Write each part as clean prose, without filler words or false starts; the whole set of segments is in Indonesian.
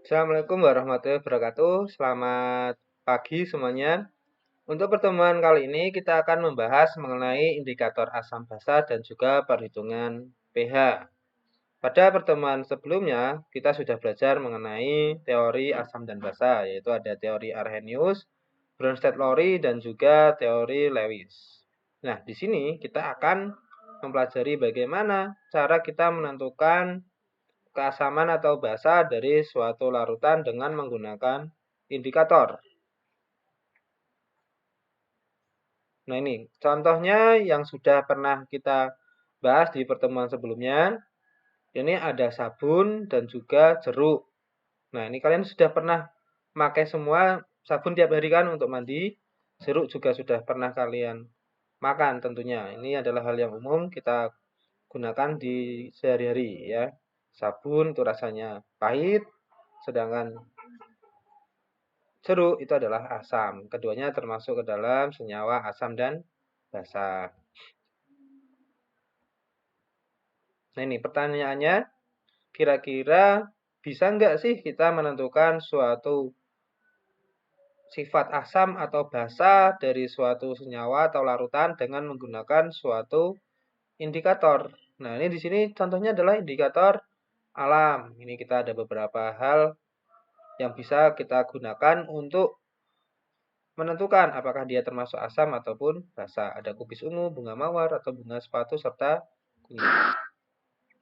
Assalamualaikum warahmatullahi wabarakatuh. Selamat pagi semuanya. Untuk pertemuan kali ini kita akan membahas mengenai indikator asam basa dan juga perhitungan pH. Pada pertemuan sebelumnya kita sudah belajar mengenai teori asam dan basa, yaitu ada teori Arrhenius, Bronsted-Lowry dan juga teori Lewis. Nah, di sini kita akan mempelajari bagaimana cara kita menentukan keasaman atau basa dari suatu larutan dengan menggunakan indikator. Nah, ini contohnya yang sudah pernah kita bahas di pertemuan sebelumnya. Ini ada sabun dan juga jeruk. Nah, ini kalian sudah pernah pakai semua sabun tiap hari kan untuk mandi. Jeruk juga sudah pernah kalian makan tentunya. Ini adalah hal yang umum kita gunakan di sehari-hari ya. Sabun itu rasanya pahit, sedangkan jeruk itu adalah asam. Keduanya termasuk ke dalam senyawa asam dan basa. Nah, ini pertanyaannya, kira-kira bisa nggak sih kita menentukan suatu sifat asam atau basa dari suatu senyawa atau larutan dengan menggunakan suatu indikator? Nah, ini di sini contohnya adalah indikator alam. Ini kita ada beberapa hal yang bisa kita gunakan untuk menentukan apakah dia termasuk asam ataupun basa. Ada kubis ungu, bunga mawar, atau bunga sepatu, serta kunyit.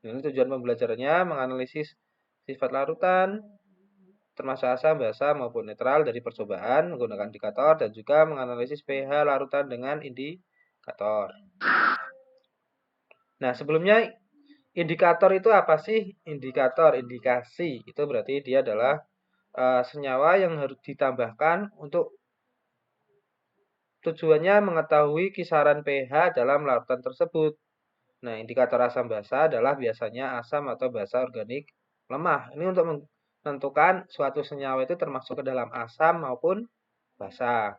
Ini tujuan pembelajarannya menganalisis sifat larutan, termasuk asam, basa, maupun netral dari percobaan menggunakan indikator, dan juga menganalisis pH larutan dengan indikator. Nah, sebelumnya indikator itu apa sih? Indikator, indikasi, itu berarti dia adalah senyawa yang harus ditambahkan untuk tujuannya mengetahui kisaran pH dalam larutan tersebut. Nah, indikator asam basa adalah biasanya asam atau basa organik lemah. Ini untuk menentukan suatu senyawa itu termasuk ke dalam asam maupun basa.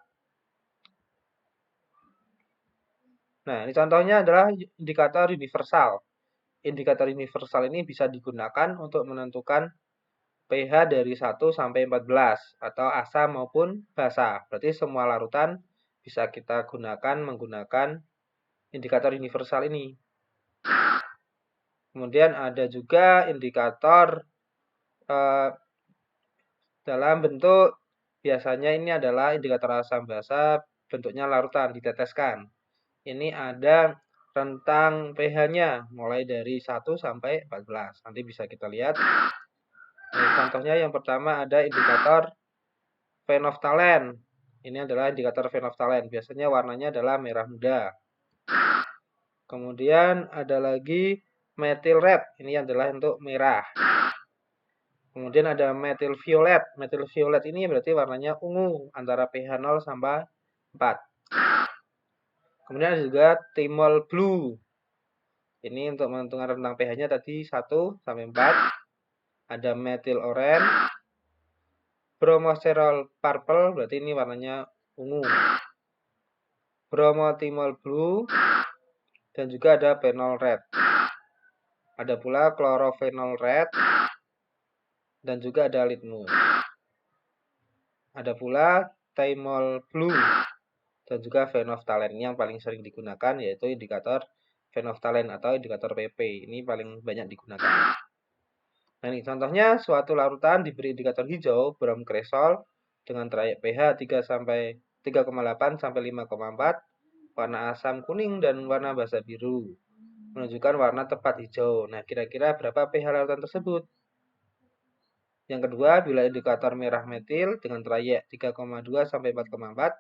Nah, ini contohnya adalah indikator universal. Indikator universal ini bisa digunakan untuk menentukan pH dari 1 sampai 14 atau asam maupun basa. Berarti semua larutan bisa kita gunakan menggunakan indikator universal ini. Kemudian ada juga indikator dalam bentuk, biasanya ini adalah indikator asam basa, bentuknya larutan, diteteskan. Ini ada rentang pH-nya mulai dari 1 sampai 14. Nanti bisa kita lihat. Nah, contohnya yang pertama ada indikator phenolphthalein. Ini adalah indikator phenolphthalein. Biasanya warnanya adalah merah muda. Kemudian ada lagi methyl red. Ini adalah untuk merah. Kemudian ada methyl violet. Methyl violet ini berarti warnanya ungu antara pH 0 sampai 4. Kemudian ada juga thymol blue. Ini untuk menentukan rentang pH-nya tadi 1 sampai 4. Ada methyl orange. Bromosterol purple berarti ini warnanya ungu. Bromothymol blue dan juga ada phenol red. Ada pula chlorophenol red dan juga ada litmus. Ada pula thymol blue dan juga phenolphthalein. Yang paling sering digunakan yaitu indikator phenolphthalein atau indikator PP. Ini paling banyak digunakan. Nah, ini contohnya suatu larutan diberi indikator hijau bromkresol dengan trayek pH 3,8 sampai 5,4, warna asam kuning dan warna basa biru. Menunjukkan warna tepat hijau. Nah, kira-kira berapa pH larutan tersebut? Yang kedua, bila indikator merah metil dengan trayek 3,2 sampai 4,4,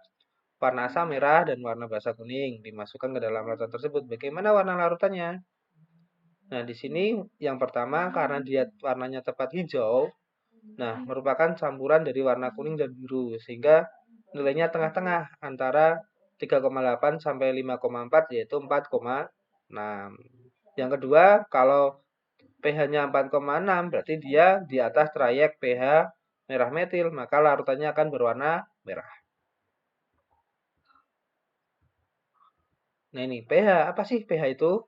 warna asam merah dan warna basa kuning dimasukkan ke dalam larutan tersebut. Bagaimana warna larutannya? Nah, di sini yang pertama karena dia warnanya tepat hijau, nah merupakan campuran dari warna kuning dan biru sehingga nilainya tengah-tengah antara 3,8 sampai 5,4 yaitu 4,6. Yang kedua, kalau pH-nya 4,6 berarti dia di atas trayek pH merah metil, maka larutannya akan berwarna merah. Nah, ini pH, apa sih pH itu?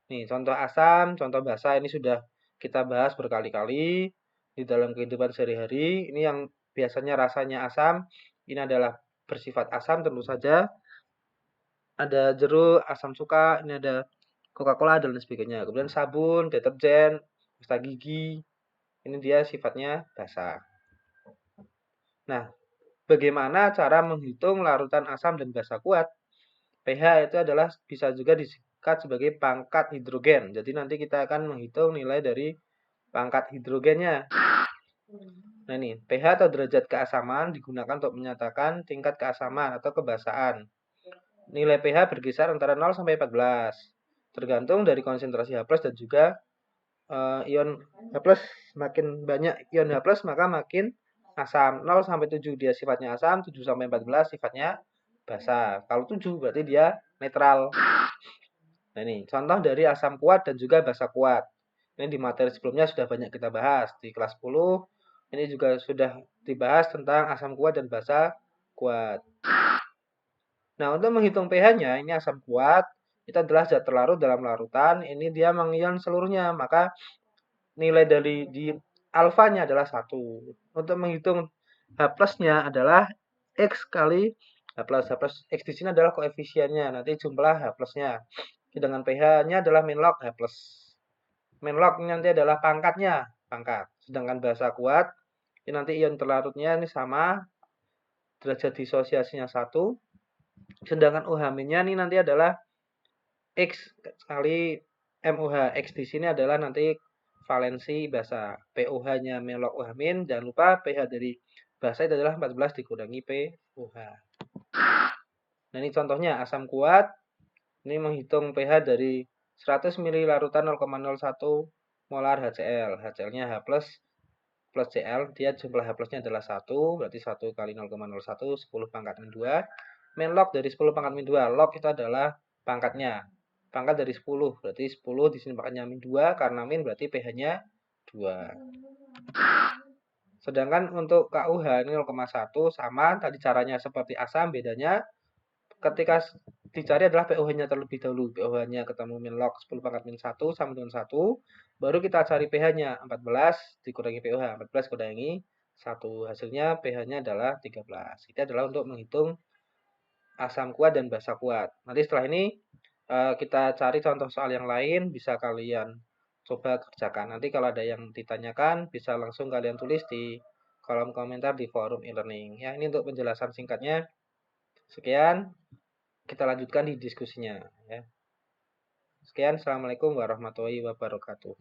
Nih, contoh asam, contoh basa ini sudah kita bahas berkali-kali di dalam kehidupan sehari-hari. Ini yang biasanya rasanya asam, ini adalah bersifat asam tentu saja. Ada jeruk, asam cuka, ini ada Coca-Cola dan lain sebagainya. Kemudian sabun, deterjen, pasta gigi, ini dia sifatnya basa. Nah, bagaimana cara menghitung larutan asam dan basa kuat? pH itu adalah bisa juga disingkat sebagai pangkat hidrogen. Jadi nanti kita akan menghitung nilai dari pangkat hidrogennya. Nah ini, pH atau derajat keasaman digunakan untuk menyatakan tingkat keasaman atau kebasaan. Nilai pH berkisar antara 0 sampai 14. Tergantung dari konsentrasi H+ dan juga ion H+. Makin banyak ion H+, maka makin asam. 0 sampai 7 dia sifatnya asam, 7 sampai 14 sifatnya basa. Kalau 7 berarti dia netral. Nah ini contoh dari asam kuat dan juga basa kuat. Ini di materi sebelumnya sudah banyak kita bahas. Di kelas 10 ini juga sudah dibahas tentang asam kuat dan basa kuat. Nah, untuk menghitung pH-nya, ini asam kuat, itu adalah zat terlarut dalam larutan. Ini dia mengion seluruhnya, maka nilai dari di alfanya adalah 1. Untuk menghitung H+-nya adalah X kali H+. X di sini adalah koefisiennya, nanti jumlah H+-nya. Sedangkan pH-nya adalah min log H+. Min log nanti adalah pangkatnya, pangkat. Sedangkan basa kuat, ini nanti ion terlarutnya ini sama, derajat disosiasinya 1. Sedangkan UH-nya ini nanti adalah X kali MUH. X di sini adalah nanti valensi basa. PUH-nya min log UH min. Jangan lupa pH dari basa itu adalah 14 dikurangi PUH. Nah ini contohnya asam kuat. Ini menghitung pH dari 100 ml larutan 0,01 molar HCl. HCl-nya H plus Cl. Dia jumlah H+-nya adalah 1. Berarti 1 kali 0,01, 10 pangkat min 2. Min log dari 10 pangkat min 2. Log itu adalah pangkatnya. Pangkat dari 10. Berarti 10 di sini pangkatnya min 2. Karena min berarti pH-nya 2. Sedangkan untuk KUH ini 0,1 sama. Tadi caranya seperti asam. Bedanya ketika dicari adalah POH-nya terlebih dahulu. POH-nya ketemu min log 10 pangkat min 1 sama dengan 1. Baru kita cari pH-nya. 14 dikurangi POH. 14 kurangi 1. Hasilnya pH-nya adalah 13. Itu adalah untuk menghitung asam kuat dan basa kuat. Nanti setelah ini kita cari contoh soal yang lain. Bisa kalian coba kerjakan. Nanti kalau ada yang ditanyakan bisa langsung kalian tulis di kolom komentar di forum e-learning. Ya, ini untuk penjelasan singkatnya. Sekian. Kita lanjutkan di diskusinya ya. Sekian, assalamualaikum warahmatullahi wabarakatuh.